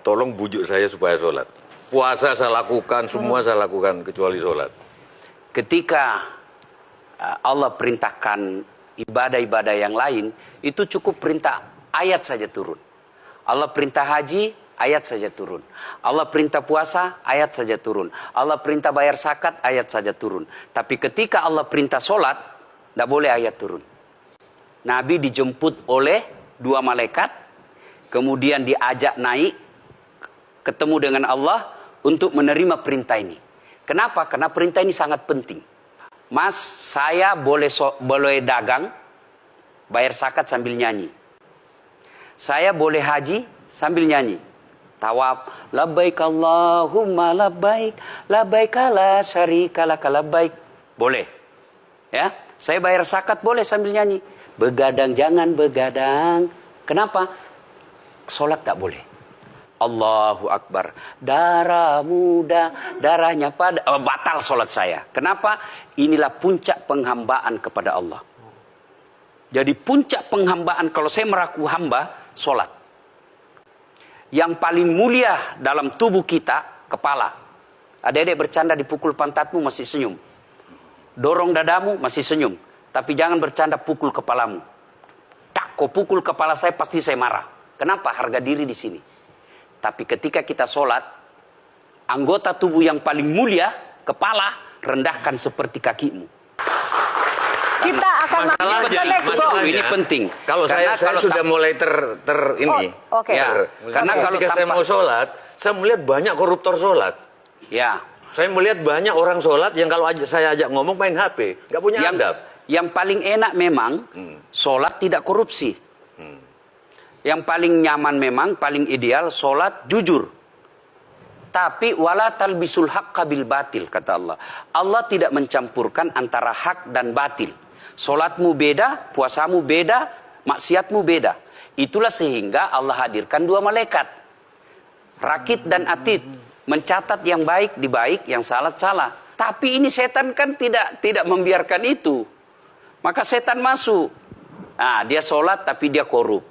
tolong bujuk saya supaya sholat. Puasa saya lakukan, semua saya lakukan kecuali sholat. Ketika Allah perintahkan ibadah-ibadah yang lain, itu cukup perintah ayat saja turun. Allah perintah haji, ayat saja turun. Allah perintah puasa, ayat saja turun. Allah perintah bayar zakat, ayat saja turun. Tapi ketika Allah perintah sholat, tidak boleh ayat turun. Nabi dijemput oleh 2 malaikat, kemudian diajak naik, ketemu dengan Allah untuk menerima perintah ini. Kenapa? Karena perintah ini sangat penting. Mas, saya boleh dagang, bayar zakat sambil nyanyi. Saya boleh haji sambil nyanyi. Tawaf, labbaik Allahumma labbaik, labbaik la syarika laka labbaik. Boleh. Ya, saya bayar zakat boleh sambil nyanyi. Begadang jangan begadang. Kenapa? Sholat tak boleh. Allahu Akbar. Darah muda, darahnya pada batal sholat saya. Kenapa? Inilah puncak penghambaan kepada Allah. Jadi puncak penghambaan kalau saya meraku hamba, sholat. Yang paling mulia dalam tubuh kita, kepala. Adik-adik bercanda dipukul pantatmu masih senyum. Dorong dadamu masih senyum. Tapi jangan bercanda pukul kepalamu. Tak, kau pukul kepala saya pasti saya marah. Kenapa? Harga diri di sini. Tapi ketika kita sholat, anggota tubuh yang paling mulia, kepala, rendahkan seperti kakimu. Kita akan masuk ke next go. Ini penting. Kalau saya sudah mulai ini. Oke. Ya, karena kalau ketika saya mau sholat, saya melihat banyak koruptor sholat. Ya. Saya melihat banyak orang sholat yang kalau saya ajak ngomong main HP, nggak punya adab. Yang paling enak memang sholat tidak korupsi. Yang paling nyaman memang, paling ideal, sholat jujur. Tapi wala talbisul haqqa bil batil, kata Allah. Allah tidak mencampurkan antara hak dan batil. Sholatmu beda, puasamu beda, maksiatmu beda. Itulah sehingga Allah hadirkan 2 malaikat. Rakit dan atid. Mencatat yang baik di baik, yang salah salah. Tapi ini setan kan tidak membiarkan itu. Maka setan masuk. Nah, dia sholat tapi dia korup.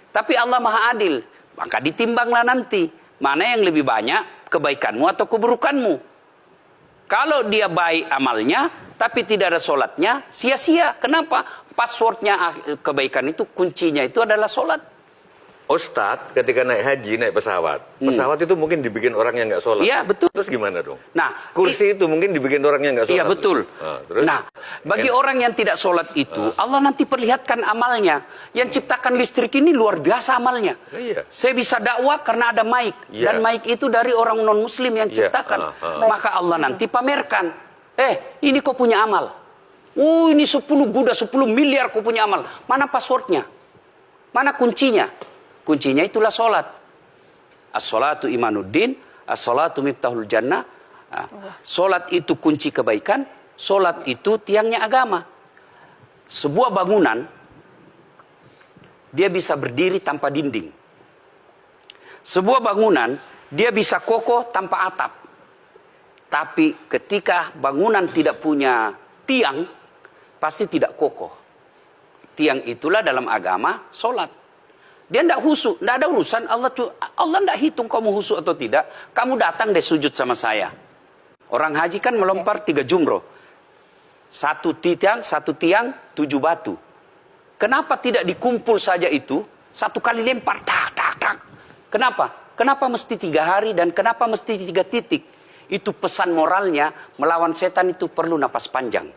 Tapi Allah Maha Adil, maka ditimbanglah nanti. Mana yang lebih banyak, kebaikanmu atau keburukanmu. Kalau dia baik amalnya, tapi tidak ada sholatnya, sia-sia. Kenapa? Passwordnya kebaikan itu, kuncinya itu adalah sholat. Ustadz ketika naik haji, naik pesawat. Pesawat itu mungkin dibikin orang yang nggak sholat. Iya, betul. Terus gimana dong? Nah, kursi itu mungkin dibikin orang yang nggak sholat. Iya, betul. Terus? Nah, bagi orang yang tidak sholat itu, Allah nanti perlihatkan amalnya. Yang ciptakan listrik ini luar biasa amalnya. Iya. Saya bisa dakwah karena ada mic. Iya. Dan mic itu dari orang non-muslim yang ciptakan. Maka Allah nanti pamerkan. Ini kau punya amal. Ini 10 Buddha, 10 miliar kau punya amal. Mana passwordnya? Mana kuncinya? Kuncinya itulah sholat. As-sholatu imanuddin, as-sholatu miftahul jannah. Sholat itu kunci kebaikan, sholat itu tiangnya agama. Sebuah bangunan, dia bisa berdiri tanpa dinding. Sebuah bangunan, dia bisa kokoh tanpa atap. Tapi ketika bangunan tidak punya tiang, pasti tidak kokoh. Tiang itulah dalam agama, sholat. Dia tidak husuk, tidak ada urusan. Allah tidak hitung kamu husuk atau tidak. Kamu datang deh sujud sama saya. Orang haji kan melempar 3 jumroh. 1 tiang, 7 batu. Kenapa tidak dikumpul saja itu? 1 kali lempar, tak, tak, tak. Kenapa? Kenapa mesti 3 hari dan kenapa mesti 3 titik? Itu pesan moralnya, melawan setan itu perlu napas panjang.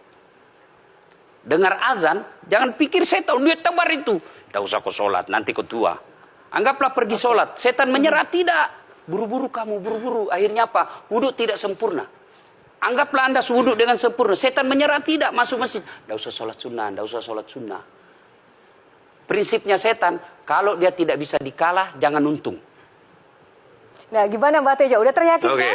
Dengar azan, jangan pikir setan, dia tebar itu. Tidak usah kau sholat, nanti kau tua. Anggaplah pergi sholat. Setan menyerah, tidak. Buru-buru kamu, buru-buru. Akhirnya apa? Wudhu tidak sempurna. Anggaplah Anda wudhu dengan sempurna. Setan menyerah, tidak. Masuk masjid. Tidak usah sholat sunnah, tidak usah sholat sunnah. Prinsipnya setan, kalau dia tidak bisa dikalah, jangan untung. Nah, gimana Mbak Teja? Udah teryakinkan? Oke.